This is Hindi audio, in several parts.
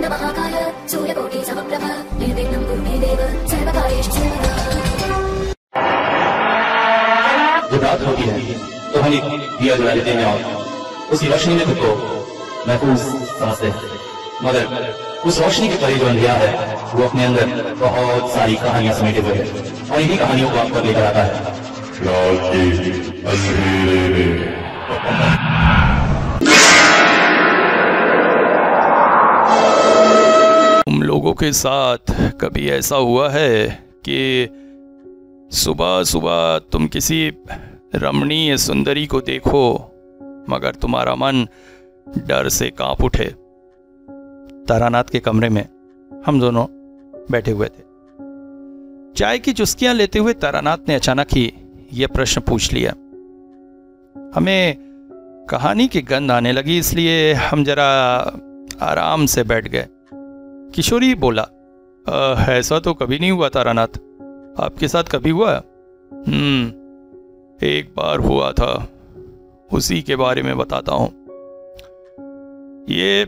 महाकाय सूर्यकोटि समप्रभ निर्विघ्नं कुरु मे देव सर्वकार्येषु सर्वदा। जब रात होती है तो हम एक दिया जला लेते हैं और उसकी रोशनी में खुद को महफूज समझते हैं, मगर उस रोशनी के परे जो अंधेरा है वो अपने अंदर बहुत सारी कहानियां समेटे हुए है और इन्हीं कहानियों को आप पर लेकर आता है। रात के अंधेरे में तुम लोगों के साथ कभी ऐसा हुआ है कि सुबह सुबह तुम किसी रमणीय सुंदरी को देखो मगर तुम्हारा मन डर से कांप उठे? तारानाथ के कमरे में हम दोनों बैठे हुए थे। चाय की चुस्कियां लेते हुए तारानाथ ने अचानक ही यह प्रश्न पूछ लिया। हमें कहानी की गंध आने लगी, इसलिए हम जरा आराम से बैठ गए। किशोरी बोला, ऐसा तो कभी नहीं हुआ तारानाथ, आपके साथ कभी हुआ? एक बार हुआ था, उसी के बारे में बताता हूं। ये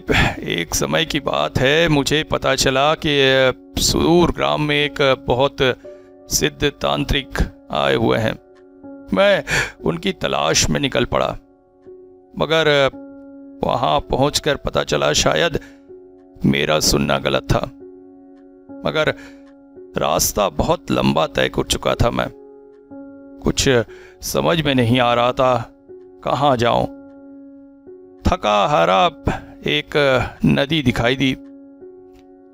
एक समय की बात है। मुझे पता चला कि सुदूर ग्राम में एक बहुत सिद्ध तांत्रिक आए हुए हैं। मैं उनकी तलाश में निकल पड़ा, मगर वहां पहुंचकर पता चला शायद मेरा सुनना गलत था। मगर रास्ता बहुत लंबा तय कर चुका था। मैं कुछ समझ में नहीं आ रहा था कहाँ जाऊं। थका हारा एक नदी दिखाई दी।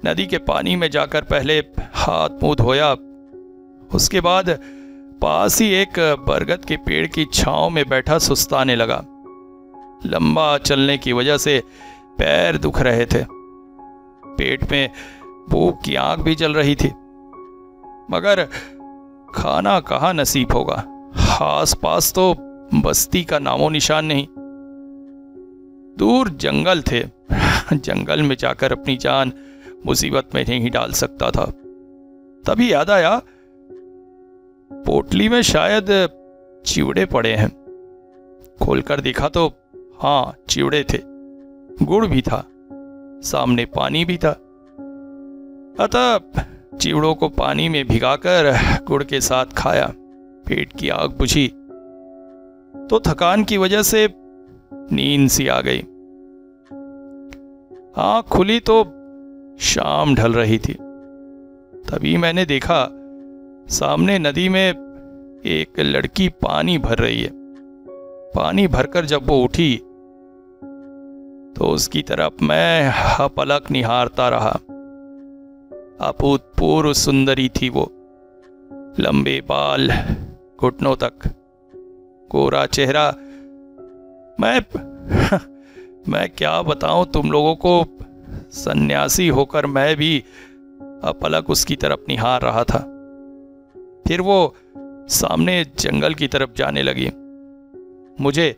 नदी के पानी में जाकर पहले हाथ मुंह धोया, उसके बाद पास ही एक बरगद के पेड़ की छांव में बैठा सुस्ताने लगा। लंबा चलने की वजह से पैर दुख रहे थे, पेट में भूख की आंख भी जल रही थी, मगर खाना कहाँ नसीब होगा। आस पास तो बस्ती का नामो निशान नहीं। दूर जंगल थे, जंगल में जाकर अपनी जान मुसीबत में नहीं डाल सकता था। तभी याद आया, पोटली में शायद चिवड़े पड़े हैं। खोलकर देखा तो हाँ, चिवड़े थे, गुड़ भी था, सामने पानी भी था। अतः चिवड़ों को पानी में भिगाकर गुड़ के साथ खाया। पेट की आग बुझी तो थकान की वजह से नींद सी आ गई। आंख खुली तो शाम ढल रही थी। तभी मैंने देखा सामने नदी में एक लड़की पानी भर रही है। पानी भरकर जब वो उठी तो उसकी तरफ मैं अपलक निहारता रहा। अभूतपूर्व सुंदरी थी वो, लंबे बाल घुटनों तक, गोरा चेहरा। मैं क्या बताऊं तुम लोगों को, सन्यासी होकर मैं भी अपलक उसकी तरफ निहार रहा था। फिर वो सामने जंगल की तरफ जाने लगी। मुझे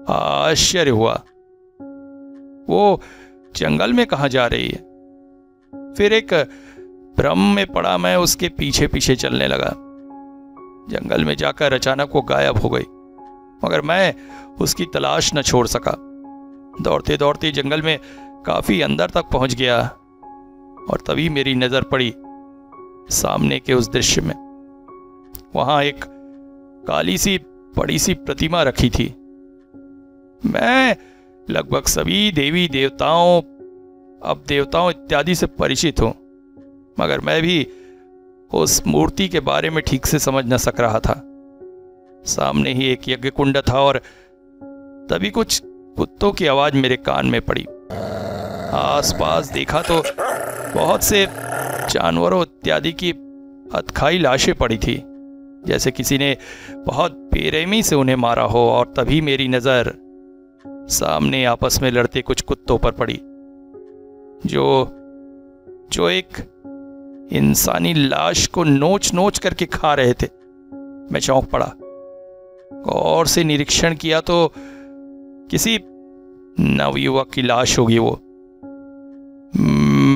आश्चर्य हुआ, वो जंगल में कहाँ जा रही है। फिर एक भ्रम में पड़ा मैं उसके पीछे पीछे चलने लगा। जंगल में जाकर अचानक वो गायब हो गई, मगर मैं उसकी तलाश न छोड़ सका। दौड़ते दौड़ते जंगल में काफी अंदर तक पहुंच गया और तभी मेरी नजर पड़ी सामने के उस दृश्य में। वहां एक काली सी बड़ी सी प्रतिमा रखी थी। मैं लगभग सभी देवी देवताओं, अब देवताओं इत्यादि से परिचित हूं, मगर मैं भी उस मूर्ति के बारे में ठीक से समझ न सक रहा था। सामने ही एक यज्ञ कुंड था और तभी कुछ कुत्तों की आवाज मेरे कान में पड़ी। आसपास देखा तो बहुत से जानवरों इत्यादि की अतखाई लाशें पड़ी थी, जैसे किसी ने बहुत बेरहमी से उन्हें मारा हो। और तभी मेरी नजर सामने आपस में लड़ते कुछ कुत्तों पर पड़ी, जो एक इंसानी लाश को नोच नोच करके खा रहे थे। मैं चौंक पड़ा। गौर से निरीक्षण किया तो किसी नवयुवक की लाश होगी वो।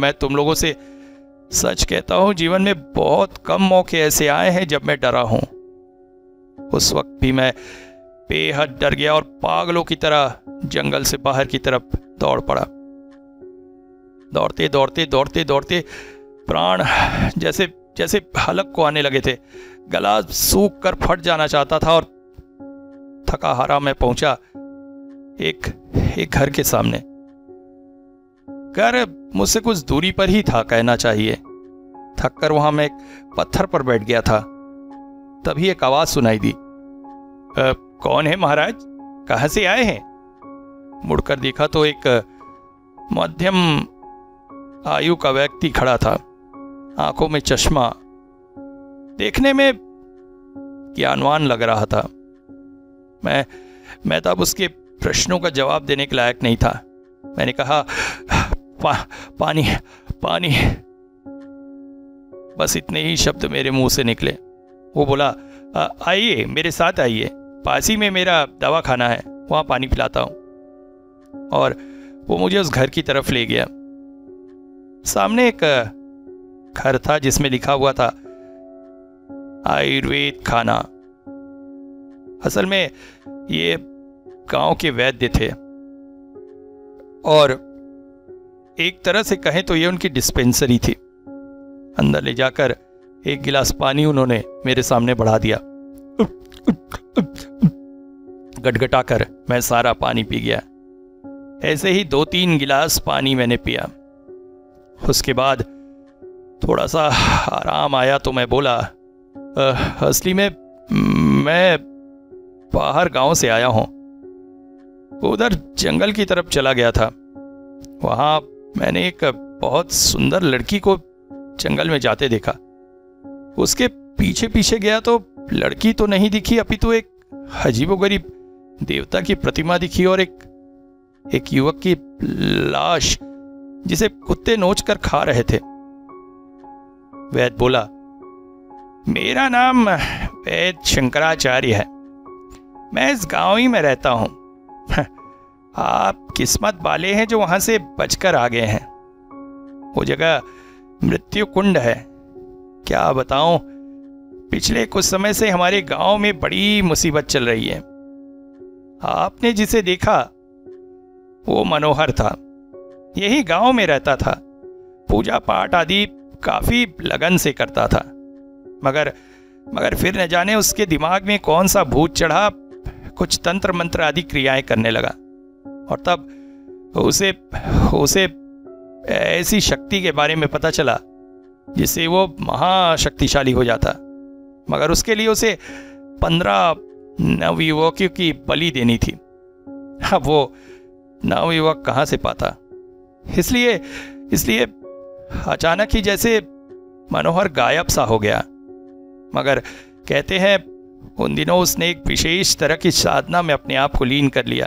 मैं तुम लोगों से सच कहता हूं, जीवन में बहुत कम मौके ऐसे आए हैं जब मैं डरा हूं। उस वक्त भी मैं बेहद डर गया और पागलों की तरह जंगल से बाहर की तरफ दौड़ पड़ा। दौड़ते दौड़ते दौड़ते दौड़ते प्राण जैसे जैसे हलक को आने लगे थे। गला सूख कर फट जाना चाहता था और थका हारा मैं पहुंचा एक घर के सामने। घर मुझसे कुछ दूरी पर ही था कहना चाहिए। थक कर वहां मैं एक पत्थर पर बैठ गया था। तभी एक आवाज सुनाई दी, कौन है महाराज, कहां से आए हैं? मुड़कर देखा तो एक मध्यम आयु का व्यक्ति खड़ा था, आंखों में चश्मा, देखने में ज्ञानवान लग रहा था। मैं तब उसके प्रश्नों का जवाब देने के लायक नहीं था। मैंने कहा, पानी पानी, बस इतने ही शब्द मेरे मुंह से निकले। वो बोला, आइए मेरे साथ आइए, पास ही में मेरा दवा खाना है, वहां पानी पिलाता हूं। और वो मुझे उस घर की तरफ ले गया। सामने एक घर था जिसमें लिखा हुआ था आयुर्वेद खाना। असल में ये गांव के वैद्य थे और एक तरह से कहें तो ये उनकी डिस्पेंसरी थी। अंदर ले जाकर एक गिलास पानी उन्होंने मेरे सामने बढ़ा दिया। गटगटाकर मैं सारा पानी पी गया। ऐसे ही 2-3 गिलास पानी मैंने पिया। उसके बाद थोड़ा सा आराम आया तो मैं बोला, असली में मैं बाहर गांव से आया हूं, उधर जंगल की तरफ चला गया था। वहां मैंने एक बहुत सुंदर लड़की को जंगल में जाते देखा। उसके पीछे पीछे गया तो लड़की तो नहीं दिखी, अपितु एक अजीबोगरीब देवता की प्रतिमा दिखी और एक युवक की लाश जिसे कुत्ते नोच कर खा रहे थे। वैद्य बोला, मेरा नाम वैद्य शंकराचार्य है, मैं इस गांव ही में रहता हूं। आप किस्मत वाले हैं जो वहां से बचकर आ गए हैं। वो जगह मृत्यु कुंड है। क्या बताऊं, पिछले कुछ समय से हमारे गांव में बड़ी मुसीबत चल रही है। आपने जिसे देखा वो मनोहर था, यही गांव में रहता था, पूजा पाठ आदि काफी लगन से करता था। मगर फिर न जाने उसके दिमाग में कौन सा भूत चढ़ा, कुछ तंत्र मंत्र आदि क्रियाएं करने लगा और तब उसे ऐसी शक्ति के बारे में पता चला जिससे वो महाशक्तिशाली हो जाता। मगर उसके लिए उसे 15 नवयुवकों की बलि देनी थी। अब वो नवयुवक कहाँ से पाता? इसलिए अचानक ही जैसे मनोहर गायब सा हो गया। मगर कहते हैं उन दिनों उसने एक विशेष तरह की साधना में अपने आप को लीन कर लिया,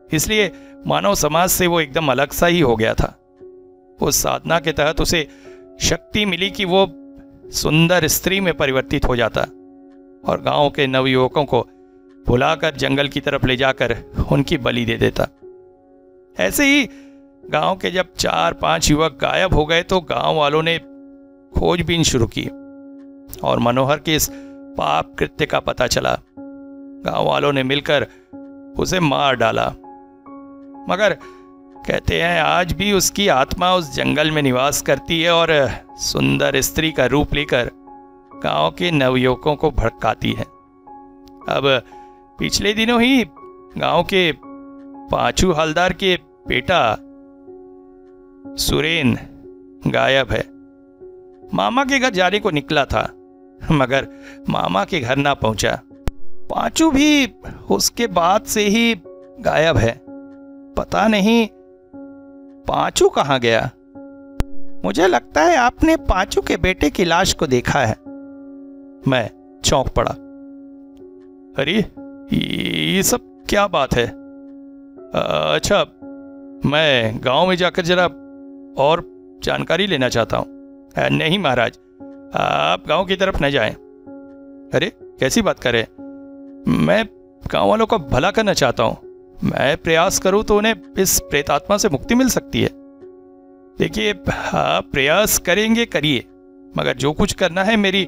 इसलिए मानव समाज से वो एकदम अलग सा ही हो गया था। उस साधना के तहत उसे शक्ति मिली कि वो सुंदर स्त्री में परिवर्तित हो जाता और गांव के नवयुवकों को बुलाकर जंगल की तरफ ले जाकर उनकी बलि दे देता। ऐसे ही गांव के जब 4-5 युवक गायब हो गए तो गांव वालों ने खोजबीन शुरू की और मनोहर के इस पाप कृत्य का पता चला। गांव वालों ने मिलकर उसे मार डाला। मगर कहते हैं आज भी उसकी आत्मा उस जंगल में निवास करती है और सुंदर स्त्री का रूप लेकर गांव के नवयुवकों को भड़काती है। अब पिछले दिनों ही गांव के पांचू हलदार के बेटा सुरेन गायब है। मामा के घर जाने को निकला था मगर मामा के घर ना पहुंचा। पांचू भी उसके बाद से ही गायब है। पता नहीं पांचू कहां गया। मुझे लगता है आपने पांचू के बेटे की लाश को देखा है। मैं चौंक पड़ा। अरे ये सब क्या बात है? अच्छा, मैं गांव में जाकर जरा और जानकारी लेना चाहता हूं। नहीं महाराज, आप गांव की तरफ न जाएं। अरे कैसी बात करें? मैं गांव वालों का भला करना चाहता हूं। मैं प्रयास करूं तो उन्हें इस प्रेतात्मा से मुक्ति मिल सकती है। देखिए, आप प्रयास करेंगे करिए, मगर जो कुछ करना है मेरी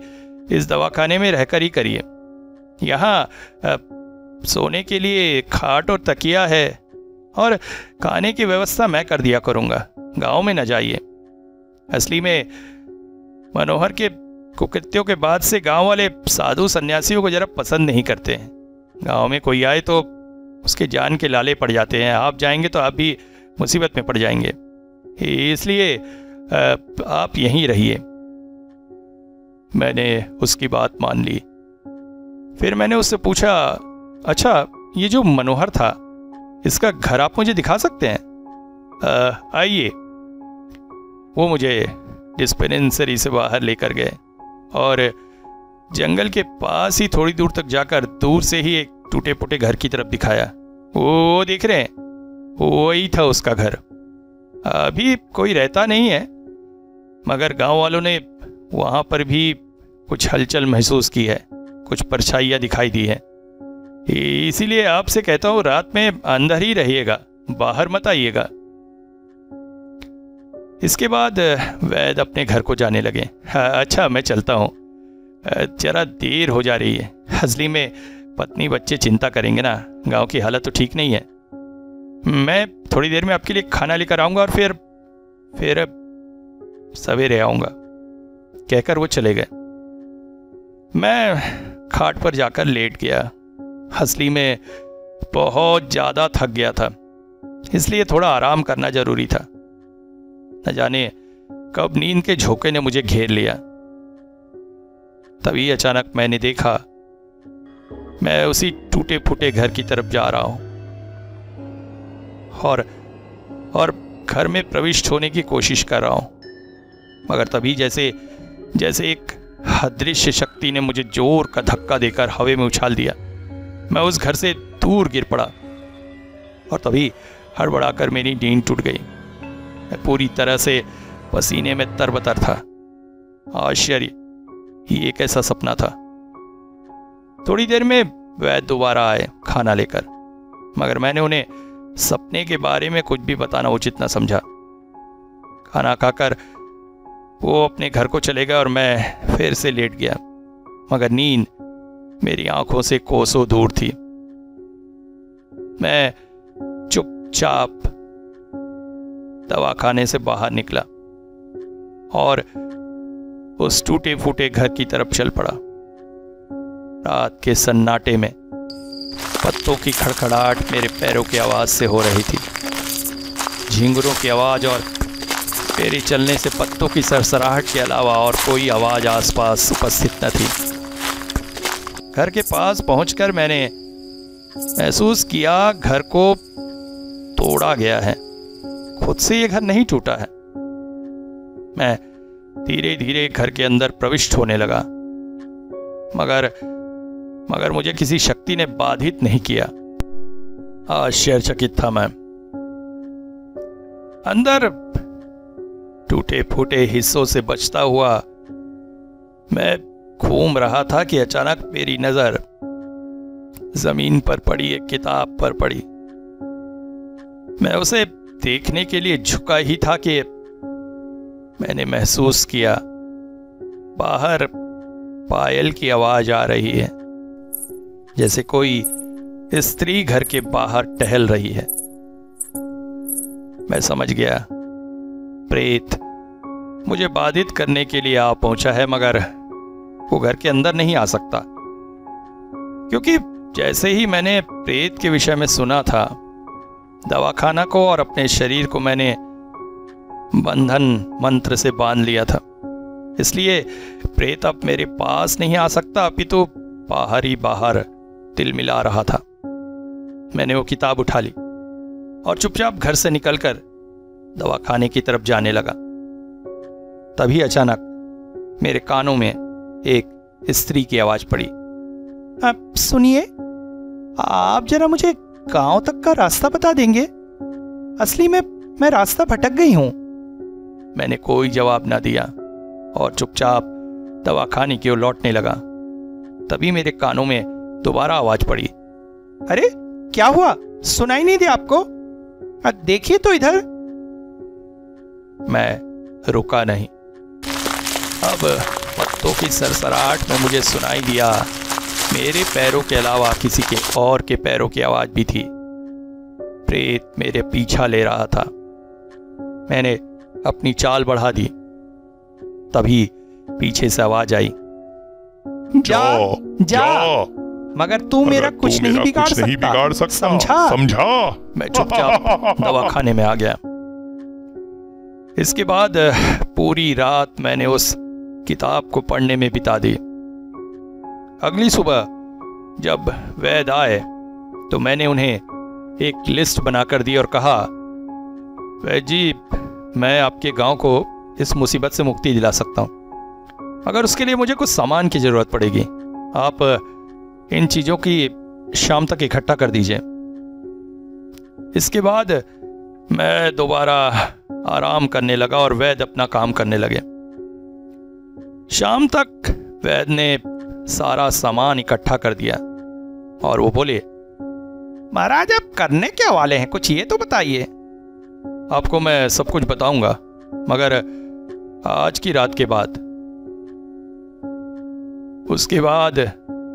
इस दवाखाने में रहकर ही करिए। यहाँ सोने के लिए खाट और तकिया है और खाने की व्यवस्था मैं कर दिया करूँगा। गांव में न जाइए। असली में मनोहर के कुकृत्यों के बाद से गांव वाले साधु सन्यासियों को जरा पसंद नहीं करते हैं। गांव में कोई आए तो उसके जान के लाले पड़ जाते हैं। आप जाएंगे तो आप भी मुसीबत में पड़ जाएंगे, इसलिए आप यहीं रहिए। मैंने उसकी बात मान ली। फिर मैंने उससे पूछा, अच्छा ये जो मनोहर था, इसका घर आप मुझे दिखा सकते हैं? आइए। वो मुझे डिस्पेंसरी से बाहर लेकर गए और जंगल के पास ही थोड़ी दूर तक जाकर दूर से ही एक टूटे फूटे घर की तरफ दिखाया। वो देख रहे हैं, वही था उसका घर। अभी कोई रहता नहीं है, मगर गांव वालों ने वहां पर भी कुछ हलचल महसूस की है, कुछ परछाइयां दिखाई दी है। इसीलिए आपसे कहता हूं, रात में अंदर ही रहिएगा, बाहर मत आइएगा। इसके बाद वैद्य अपने घर को जाने लगे। अच्छा मैं चलता हूँ, जरा देर हो जा रही है। असली में पत्नी बच्चे चिंता करेंगे ना, गांव की हालत तो ठीक नहीं है। मैं थोड़ी देर में आपके लिए खाना लेकर आऊँगा और फिर सवेरे आऊँगा, कहकर वो चले गए। मैं खाट पर जाकर लेट गया। असली में बहुत ज़्यादा थक गया था, इसलिए थोड़ा आराम करना जरूरी था। न जाने कब नींद के झोंके ने मुझे घेर लिया। तभी अचानक मैंने देखा, मैं उसी टूटे फूटे घर की तरफ जा रहा हूं और घर में प्रविष्ट होने की कोशिश कर रहा हूं, मगर तभी जैसे एक अदृश्य शक्ति ने मुझे जोर का धक्का देकर हवा में उछाल दिया। मैं उस घर से दूर गिर पड़ा और तभी हड़बड़ाकर मेरी नींद टूट गई। मैं पूरी तरह से पसीने में तरबतर था। आश्चर्य, ये कैसा सपना था। थोड़ी देर में वैद्य दोबारा आए खाना लेकर, मगर मैंने उन्हें सपने के बारे में कुछ भी बताना उचित न समझा। खाना खाकर वो अपने घर को चले गए और मैं फिर से लेट गया, मगर नींद मेरी आंखों से कोसों दूर थी। मैं चुपचाप दवाखाने से बाहर निकला और उस टूटे फूटे घर की तरफ चल पड़ा। रात के सन्नाटे में पत्तों की खड़खड़ाहट मेरे पैरों की आवाज से हो रही थी। झींगुरों की आवाज और मेरे चलने से पत्तों की सरसराहट के अलावा और कोई आवाज आसपास उपस्थित न थी। घर के पास पहुंचकर मैंने महसूस किया घर को तोड़ा गया है। खुद से ये घर नहीं टूटा है। मैं धीरे धीरे घर के अंदर प्रविष्ट होने लगा, मगर मुझे किसी शक्ति ने बाधित नहीं किया। आश्चर्यचकित था मैं। अंदर टूटे फूटे हिस्सों से बचता हुआ मैं घूम रहा था कि अचानक मेरी नजर जमीन पर पड़ी एक किताब पर पड़ी। मैं उसे देखने के लिए झुका ही था कि मैंने महसूस किया बाहर पायल की आवाज आ रही है, जैसे कोई स्त्री घर के बाहर टहल रही है। मैं समझ गया प्रेत मुझे बाधित करने के लिए आ पहुंचा है, मगर वो घर के अंदर नहीं आ सकता, क्योंकि जैसे ही मैंने प्रेत के विषय में सुना था, दवाखाना को और अपने शरीर को मैंने बंधन मंत्र से बांध लिया था। इसलिए प्रेत अब मेरे पास नहीं आ सकता, अपितु बाहर ही बाहर तिल मिला रहा था। मैंने वो किताब उठा ली और चुपचाप घर से निकलकर दवाखाने की तरफ जाने लगा। तभी अचानक मेरे कानों में एक स्त्री की आवाज पड़ी। आप सुनिए, आप जरा मुझे गांव तक का रास्ता बता देंगे? असली में मैं रास्ता भटक गई हूं। मैंने कोई जवाब ना दिया और चुपचाप दवाखाने की ओर लौटने लगा। तभी मेरे कानों में दोबारा आवाज पड़ी। अरे क्या हुआ, सुनाई नहीं दिया आपको? देखिए तो इधर। मैं रुका नहीं। अब पत्तों की सरसराहट में मुझे सुनाई दिया मेरे पैरों के अलावा किसी के और के पैरों की आवाज भी थी। प्रेत मेरे पीछा ले रहा था। मैंने अपनी चाल बढ़ा दी। तभी पीछे से आवाज आई, जा जा, मगर तू मेरा कुछ नहीं बिगाड़ सकता, समझा? मैं चुपचाप दवाखाने में आ गया। इसके बाद पूरी रात मैंने उस किताब को पढ़ने में बिता दी। अगली सुबह जब वैद्य आए तो मैंने उन्हें एक लिस्ट बनाकर दी और कहा, वैद्य जी, मैं आपके गांव को इस मुसीबत से मुक्ति दिला सकता हूं, मगर उसके लिए मुझे कुछ सामान की जरूरत पड़ेगी। आप इन चीजों की शाम तक इकट्ठा कर दीजिए। इसके बाद मैं दोबारा आराम करने लगा और वैद्य अपना काम करने लगे। शाम तक वैद्य ने सारा सामान इकट्ठा कर दिया और वो बोले, महाराज आप करने क्या वाले हैं, कुछ ये तो बताइए। आपको मैं सब कुछ बताऊंगा, मगर आज की रात के बाद। उसके बाद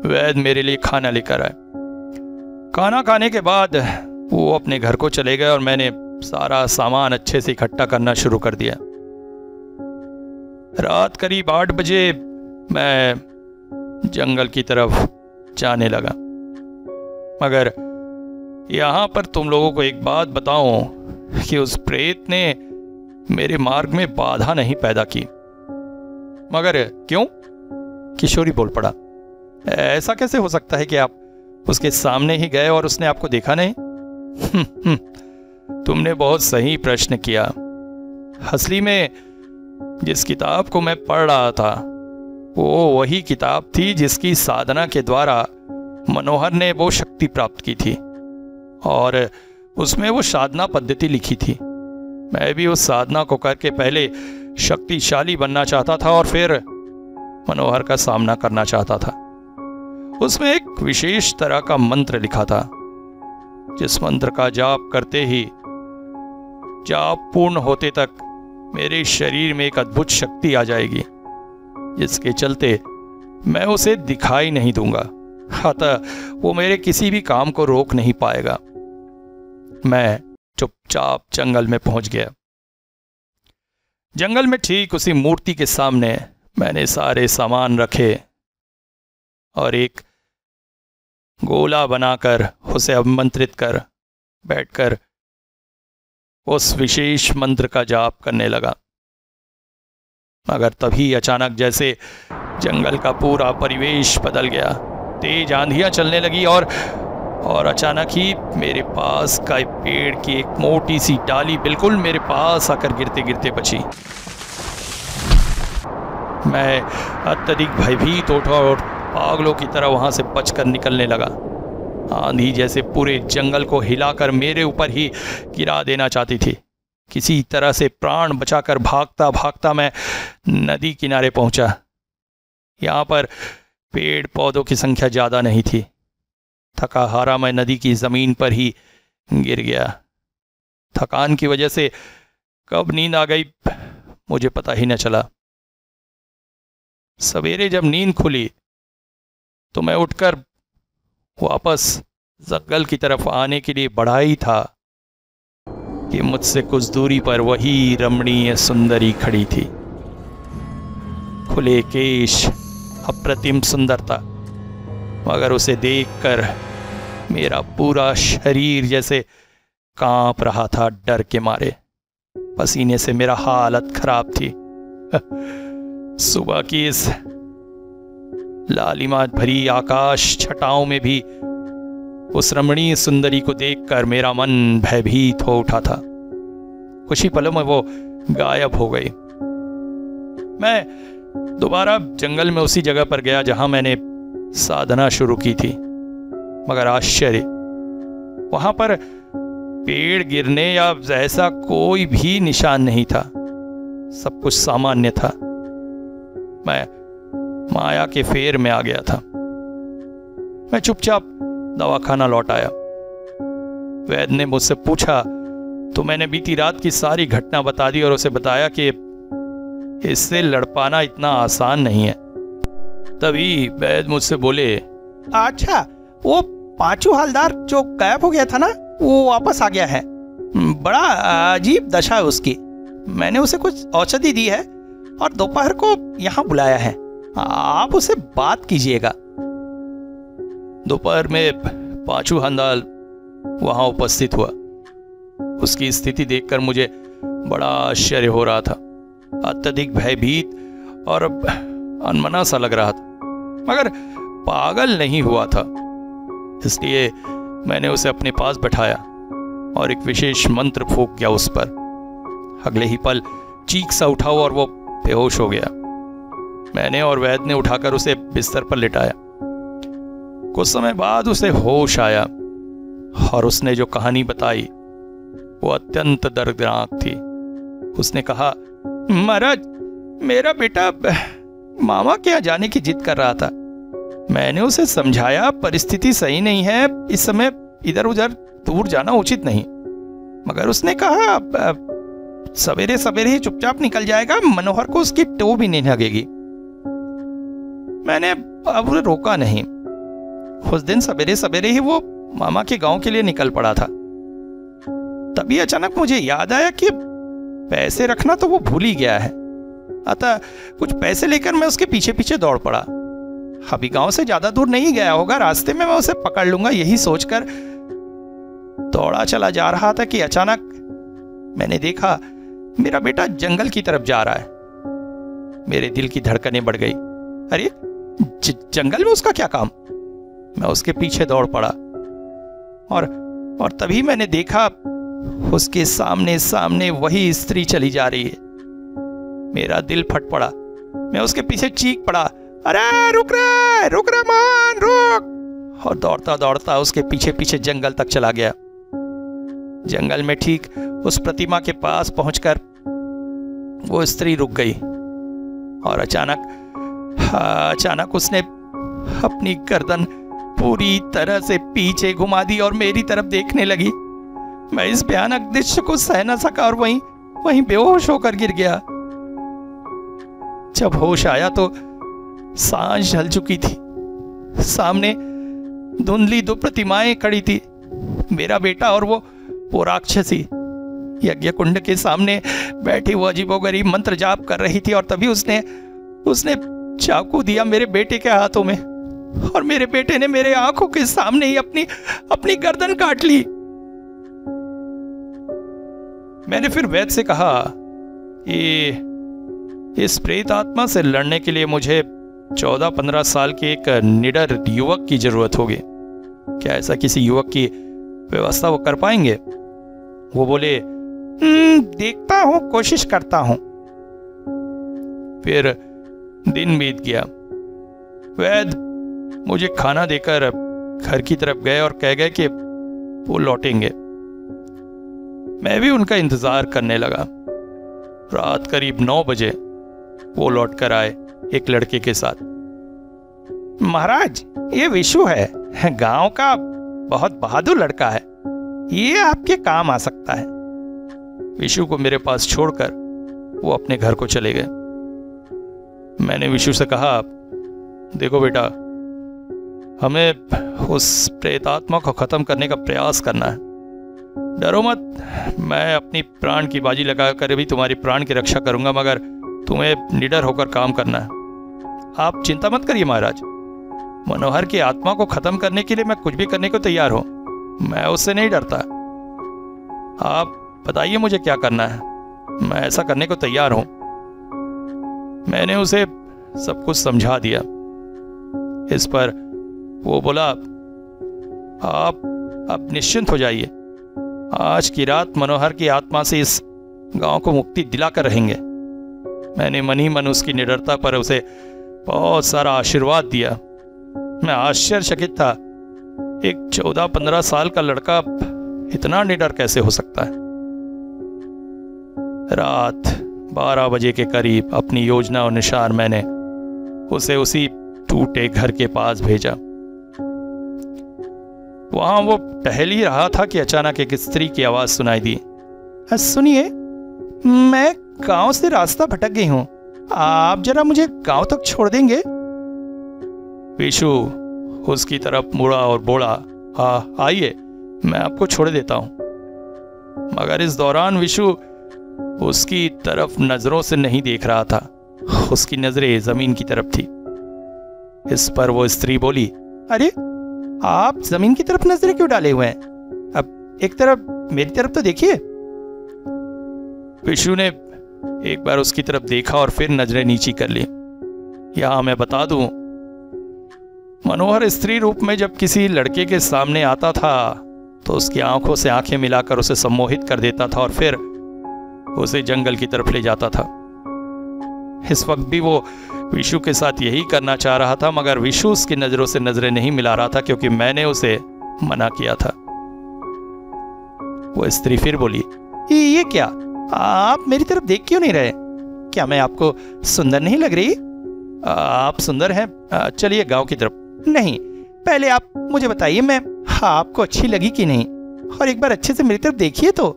वैद्य मेरे लिए खाना लेकर आए। खाना खाने के बाद वो अपने घर को चले गए और मैंने सारा सामान अच्छे से इकट्ठा करना शुरू कर दिया। रात करीब 8 बजे मैं जंगल की तरफ जाने लगा। मगर यहां पर तुम लोगों को एक बात बताऊं कि उस प्रेत ने मेरे मार्ग में बाधा नहीं पैदा की। मगर क्यों? किशोरी बोल पड़ा, ऐसा कैसे हो सकता है कि आप उसके सामने ही गए और उसने आपको देखा नहीं? तुमने बहुत सही प्रश्न किया। असली में जिस किताब को मैं पढ़ रहा था वो वही किताब थी जिसकी साधना के द्वारा मनोहर ने वो शक्ति प्राप्त की थी और उसमें वो साधना पद्धति लिखी थी। मैं भी उस साधना को करके पहले शक्तिशाली बनना चाहता था और फिर मनोहर का सामना करना चाहता था। उसमें एक विशेष तरह का मंत्र लिखा था, जिस मंत्र का जाप करते ही जाप पूर्ण होते तक मेरे शरीर में एक अद्भुत शक्ति आ जाएगी, जिसके चलते मैं उसे दिखाई नहीं दूंगा, अतः वो मेरे किसी भी काम को रोक नहीं पाएगा। मैं चुपचाप जंगल में पहुंच गया। जंगल में ठीक उसी मूर्ति के सामने मैंने सारे सामान रखे और एक गोला बनाकर उसे अभिमंत्रित कर बैठकर उस विशेष मंत्र का जाप करने लगा। मगर तभी अचानक जैसे जंगल का पूरा परिवेश बदल गया। तेज आंधियां चलने लगी और अचानक ही मेरे पास का पेड़ की एक मोटी सी डाली बिल्कुल मेरे पास आकर गिरते गिरते बची। मैं अत्यधिक भयभीत उठा और पागलों की तरह वहां से बचकर निकलने लगा। आंधी जैसे पूरे जंगल को हिलाकर मेरे ऊपर ही गिरा देना चाहती थी। किसी तरह से प्राण बचाकर भागता भागता मैं नदी किनारे पहुंचा। यहाँ पर पेड़ पौधों की संख्या ज़्यादा नहीं थी। थका हारा मैं नदी की ज़मीन पर ही गिर गया। थकान की वजह से कब नींद आ गई मुझे पता ही न चला। सवेरे जब नींद खुली तो मैं उठकर वापस जंगल की तरफ आने के लिए बढ़ा ही था कि मुझसे कुछ दूरी पर वही रमणीय सुंदरी खड़ी थी। खुले केश, अप्रतिम सुंदरता, मगर उसे देखकर मेरा पूरा शरीर जैसे कांप रहा था डर के मारे। पसीने से मेरा हालत खराब थी। सुबह की इस लालिमा भरी आकाश छटाओं में भी उस रमणीय सुंदरी को देखकर मेरा मन भयभीत हो उठा था। कुछ ही पलों में वो गायब हो गई। मैं दोबारा जंगल में उसी जगह पर गया जहां मैंने साधना शुरू की थी। मगर आश्चर्य, वहां पर पेड़ गिरने या ऐसा कोई भी निशान नहीं था। सब कुछ सामान्य था। मैं माया के फेर में आ गया था। मैं चुपचाप दवाखाना लौट आया। वैद्य ने मुझसे पूछा तो मैंने बीती रात की सारी घटना बता दी और उसे बताया कि इससे लड़ पाना इतना आसान नहीं है। तभी वैद्य मुझसे बोले, अच्छा, वो पांचू हवलदार जो गायब हो गया था ना, वो वापस आ गया है। बड़ा अजीब दशा है उसकी। मैंने उसे कुछ औषधि दी है और दोपहर को यहाँ बुलाया है। आप उसे बात कीजिएगा। दोपहर में पांचू हंदाल वहां उपस्थित हुआ। उसकी स्थिति देखकर मुझे बड़ा आश्चर्य हो रहा था। अत्यधिक भयभीत और अनमना सा लग रहा था, मगर पागल नहीं हुआ था। इसलिए मैंने उसे अपने पास बैठाया और एक विशेष मंत्र फूंक किया उस पर। अगले ही पल चीख सा उठा और वो बेहोश हो गया। मैंने और वैद्य ने उठाकर उसे बिस्तर पर लिटाया। कुछ समय बाद उसे होश आया और उसने जो कहानी बताई वो अत्यंत दर्दनाक थी। उसने कहा, महाराज, मेरा बेटा मामा के यहाँ जाने की जिद कर रहा था। मैंने उसे समझाया परिस्थिति सही नहीं है, इस समय इधर उधर दूर जाना उचित नहीं, मगर उसने कहा सवेरे सवेरे ही चुपचाप निकल जाएगा, मनोहर को उसकी टो भी नहीं लगेगी। मैंने अब रोका नहीं। उस दिन सवेरे सवेरे ही वो मामा के गांव के लिए निकल पड़ा था। तभी अचानक मुझे याद आया कि पैसे रखना तो वो भूल ही गया है। अतः कुछ पैसे लेकर मैं उसके पीछे पीछे दौड़ पड़ा। अभी गांव से ज्यादा दूर नहीं गया होगा, रास्ते में मैं उसे पकड़ लूंगा, यही सोचकर दौड़ा चला जा रहा था कि अचानक मैंने देखा मेरा बेटा जंगल की तरफ जा रहा है। मेरे दिल की धड़कनें बढ़ गई। अरे जंगल में उसका क्या काम? मैं उसके पीछे दौड़ पड़ा और तभी मैंने देखा उसके सामने सामने वही स्त्री चली जा रही है। मेरा दिल फट पड़ा। मैं उसके पीछे चीख पड़ा, अरे रुक रे मोहन, रुक! और दौड़ता दौड़ता उसके पीछे पीछे जंगल तक चला गया। जंगल में ठीक उस प्रतिमा के पास पहुंचकर वो स्त्री रुक गई और अचानक उसने अपनी गर्दन पूरी तरह से पीछे घुमा दी और मेरी तरफ देखने लगी। मैं इस भयानक दृश्य को सह न सका और वहीं बेहोश होकर गिर गया। जब होश आया तो सांझ ढल चुकी थी। सामने धुंधली दो प्रतिमाएं खड़ी थी, मेरा बेटा और वो राक्षसी यज्ञ कुंड के सामने बैठी वो अजीबोगरीब मंत्र जाप कर रही थी। और तभी उसने चाकू दिया मेरे बेटे के हाथों में और मेरे बेटे ने मेरे आंखों के सामने ही अपनी गर्दन काट ली। मैंने फिर वैद्य से कहा कि इस प्रेत आत्मा से लड़ने के लिए मुझे 14-15 साल के एक निडर युवक की जरूरत होगी। क्या ऐसा किसी युवक की व्यवस्था वो कर पाएंगे? वो बोले, देखता हूं, कोशिश करता हूं। फिर दिन बीत गया। वैद्य मुझे खाना देकर घर की तरफ गए और कह गए कि वो लौटेंगे। मैं भी उनका इंतजार करने लगा। रात करीब 9 बजे वो लौट कर आए एक लड़के के साथ। महाराज, ये विशु है, गांव का बहुत बहादुर लड़का है, ये आपके काम आ सकता है। विशु को मेरे पास छोड़कर वो अपने घर को चले गए। मैंने विशु से कहा, देखो बेटा, हमें उस प्रेतात्मा को खत्म करने का प्रयास करना है। डरो मत, मैं अपनी प्राण की बाजी लगाकर भी तुम्हारी प्राण की रक्षा करूंगा, मगर तुम्हें निडर होकर काम करना है। आप चिंता मत करिए महाराज, मनोहर की आत्मा को खत्म करने के लिए मैं कुछ भी करने को तैयार हूं। मैं उससे नहीं डरता। आप बताइए मुझे क्या करना है, मैं ऐसा करने को तैयार हूं। मैंने उसे सब कुछ समझा दिया। इस पर वो बोला, आप अब निश्चिंत हो जाइए। आज की रात मनोहर की आत्मा से इस गांव को मुक्ति दिलाकर रहेंगे। मैंने मन ही मन उसकी निडरता पर उसे बहुत सारा आशीर्वाद दिया। मैं आश्चर्यचकित था, एक 14-15 साल का लड़का इतना निडर कैसे हो सकता है। रात 12 बजे के करीब अपनी योजना अनुसार मैंने उसे उसी टूटे घर के पास भेजा। वहां वो टहल ही रहा था कि अचानक एक स्त्री की आवाज सुनाई दी। सुनिए, मैं गांव से रास्ता भटक गई हूं, आप जरा मुझे गांव तक छोड़ देंगे? विशु उसकी तरफ मुड़ा और बोला, आइए, मैं आपको छोड़ देता हूं। मगर इस दौरान विशु उसकी तरफ नजरों से नहीं देख रहा था, उसकी नजरें जमीन की तरफ थी। इस पर वो स्त्री बोली, अरे आप जमीन की तरफ नजरें क्यों डाले हुए हैं? अब एक तरफ मेरी तरफ तो देखिए। विशु ने एक बार उसकी तरफ देखा और फिर नजरें नीची कर ली। यहां मैं बता दूं, मनोहर स्त्री रूप में जब किसी लड़के के सामने आता था तो उसकी आंखों से आंखें मिलाकर उसे सम्मोहित कर देता था और फिर उसे जंगल की तरफ ले जाता था। इस वक्त भी वो विशु के साथ यही करना चाह रहा था, मगर विशु उसकी नजरों से नजरें नहीं मिला रहा था क्योंकि मैंने उसे मना किया था। वो स्त्री फिर बोली, ये क्या? आप मेरी तरफ देख क्यों नहीं रहे? क्या मैं आपको सुंदर नहीं लग रही? आप सुंदर हैं, चलिए गांव की तरफ। नहीं, पहले आप मुझे बताइए मैं आपको अच्छी लगी कि नहीं, और एक बार अच्छे से मेरी तरफ देखिए तो।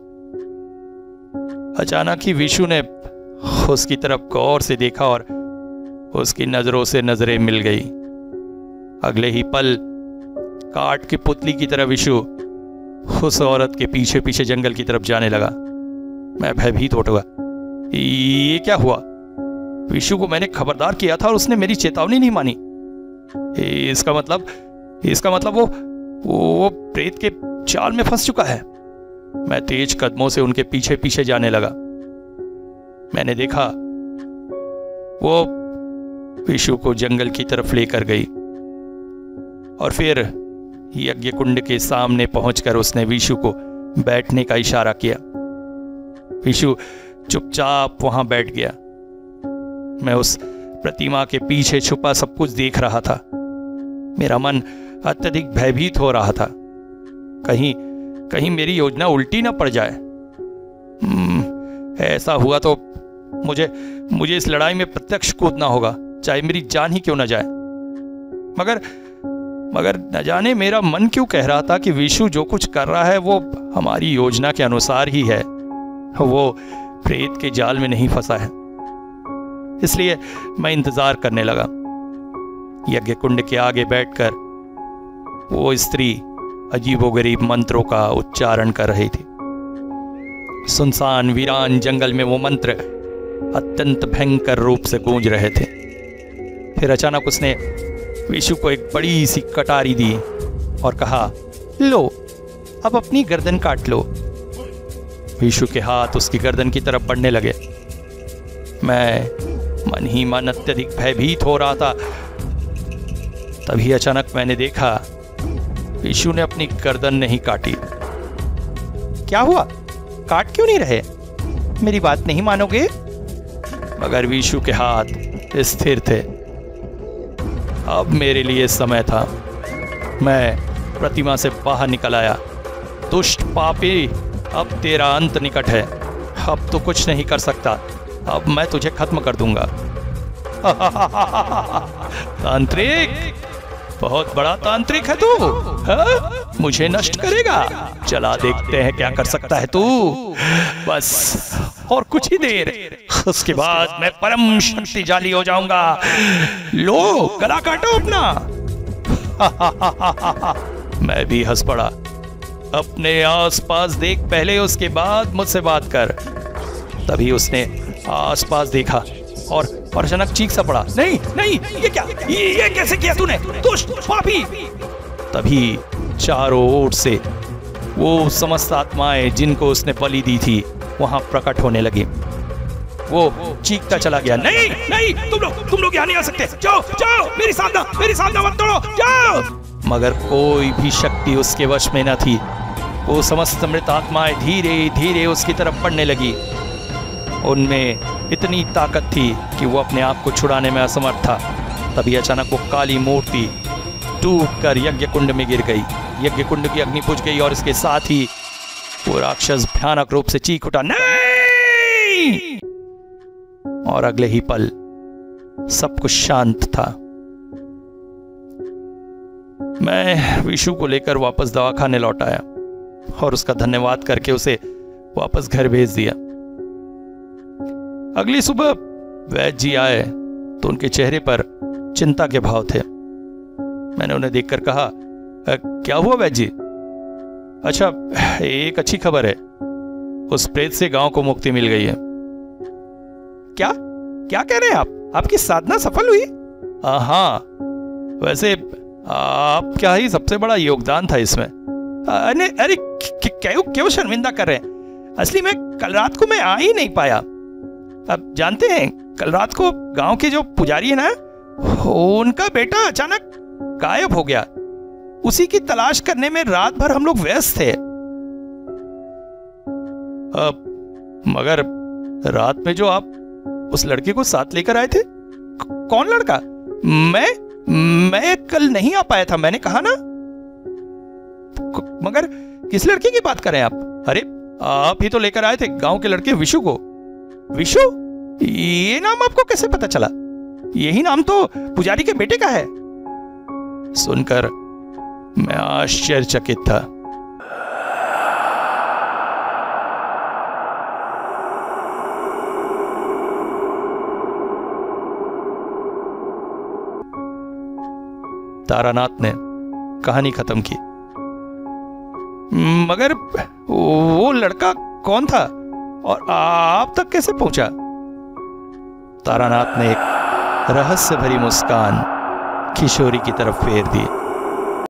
अचानक ही विशु ने उसकी तरफ गौर से देखा और उसकी नजरों से नजरें मिल गई। अगले ही पल काठ की पुतली की तरह विशु उस औरत के पीछे पीछे जंगल की तरफ जाने लगा। मैं भयभीत हो गया। ये क्या हुआ? विशु को मैंने खबरदार किया था और उसने मेरी चेतावनी नहीं मानी। इसका मतलब वो प्रेत के जाल में फंस चुका है। मैं तेज कदमों से उनके पीछे पीछे जाने लगा। मैंने देखा वो विशु को जंगल की तरफ लेकर गई और फिर यज्ञ कुंड के सामने पहुंचकर उसने विशु को बैठने का इशारा किया। विशु चुपचाप वहां बैठ गया। मैं उस प्रतिमा के पीछे छुपा सब कुछ देख रहा था। मेरा मन अत्यधिक भयभीत हो रहा था, कहीं मेरी योजना उल्टी ना पड़ जाए। ऐसा हुआ तो मुझे इस लड़ाई में प्रत्यक्ष कूदना होगा, चाहे मेरी जान ही क्यों न जाए। मगर न जाने मेरा मन क्यों कह रहा था कि विशु जो कुछ कर रहा है वो हमारी योजना के अनुसार ही है, वो प्रेत के जाल में नहीं फंसा है। इसलिए मैं इंतजार करने लगा। यज्ञ कुंड के आगे बैठकर वो स्त्री अजीबोगरीब मंत्रों का उच्चारण कर रही थी। सुनसान वीरान जंगल में वो मंत्र अत्यंत भयंकर रूप से गूंज रहे थे। फिर अचानक उसने विशु को एक बड़ी सी कटारी दी और कहा, लो अब अपनी गर्दन काट लो। विशु के हाथ उसकी गर्दन की तरफ बढ़ने लगे। मैं मन ही मन अत्यधिक भयभीत हो रहा था। तभी अचानक मैंने देखा विशु ने अपनी गर्दन नहीं काटी। क्या हुआ? काट क्यों नहीं रहे? मेरी बात नहीं मानोगे? मगर विशु के हाथ स्थिर थे। अब मेरे लिए समय था। मैं प्रतिमा से बाहर निकल आया। दुष्ट पापी, अब तेरा अंत निकट है। अब तो कुछ नहीं कर सकता। अब मैं तुझे खत्म कर दूंगा। तांत्रिक, बहुत बड़ा तांत्रिक है तू, हा? मुझे नष्ट करेगा? चला देखते हैं क्या कर सकता है तू। बस और कुछ ही देर, उसके बाद मैं परम शक्तिशाली हो जाऊंगा। लो गला काटो अपना। मैं भी हंस पड़ा। अपने आसपास देख पहले, उसके बाद मुझसे बात कर। तभी उसने आसपास देखा और अचानक चीख सा पड़ा, नहीं नहीं, ये क्या, ये कैसे किया तूने, दुष्ट पापी। तभी चारों ओर से वो समस्त आत्माएं जिनको उसने बलि दी थी वहां प्रकट होने लगी। वो चीखता चला गया, नहीं नहीं, तुम लोग यहाँ नहीं आ सकते, जाओ जाओ, मेरी साधना मत तोड़ो, जाओ। मगर कोई भी शक्ति उसके वश में न थी। वो समस्त मृत आत्माएं धीरे धीरे उसकी तरफ बढ़ने लगी। उनमें इतनी ताकत थी कि वो अपने आप को छुड़ाने में असमर्थ था। तभी अचानक वो काली मूर्ति टूटकर यज्ञ कुंड में गिर गई। यज्ञ कुंड की अग्नि बुझ गई और इसके साथ ही वो राक्षस भयानक रूप से चीख उठा, नहीं! और अगले ही पल सब कुछ शांत था। मैं विशु को लेकर वापस दवाखाने लौट आया और उसका धन्यवाद करके उसे वापस घर भेज दिया। अगली सुबह वैद्य जी आए तो उनके चेहरे पर चिंता के भाव थे। मैंने उन्हें देखकर कहा, क्या हुआ वैद्य जी? अच्छा, एक अच्छी खबर है, उस प्रेत से गांव को मुक्ति मिल गई है। क्या क्या कह रहे हैं आप? आपकी साधना सफल हुई? हाँ, वैसे आपका ही सबसे बड़ा योगदान था इसमें। अरे अरे क्यों शर्मिंदा कर रहे हैं? असली में कल रात को मैं आ ही नहीं पाया। अब जानते हैं, कल रात को गांव के जो पुजारी है ना, उनका बेटा अचानक गायब हो गया। उसी की तलाश करने में रात भर हम लोग व्यस्त थे। मगर रात में जो आप उस लड़के को साथ लेकर आए थे, कौन लड़का? मैं कल नहीं आ पाया था, मैंने कहा ना। मगर किस लड़के की बात कर रहे हैं आप? अरे आप ही तो लेकर आए थे गांव के लड़के विशु को। विशु? ये नाम आपको कैसे पता चला? यही नाम तो पुजारी के बेटे का है। सुनकर मैं आश्चर्यचकित था। तारानाथ ने कहानी खत्म की। मगर वो लड़का कौन था और आप तक कैसे पहुंचा? तारानाथ ने एक रहस्य भरी मुस्कान किशोरी की तरफ फेर दी।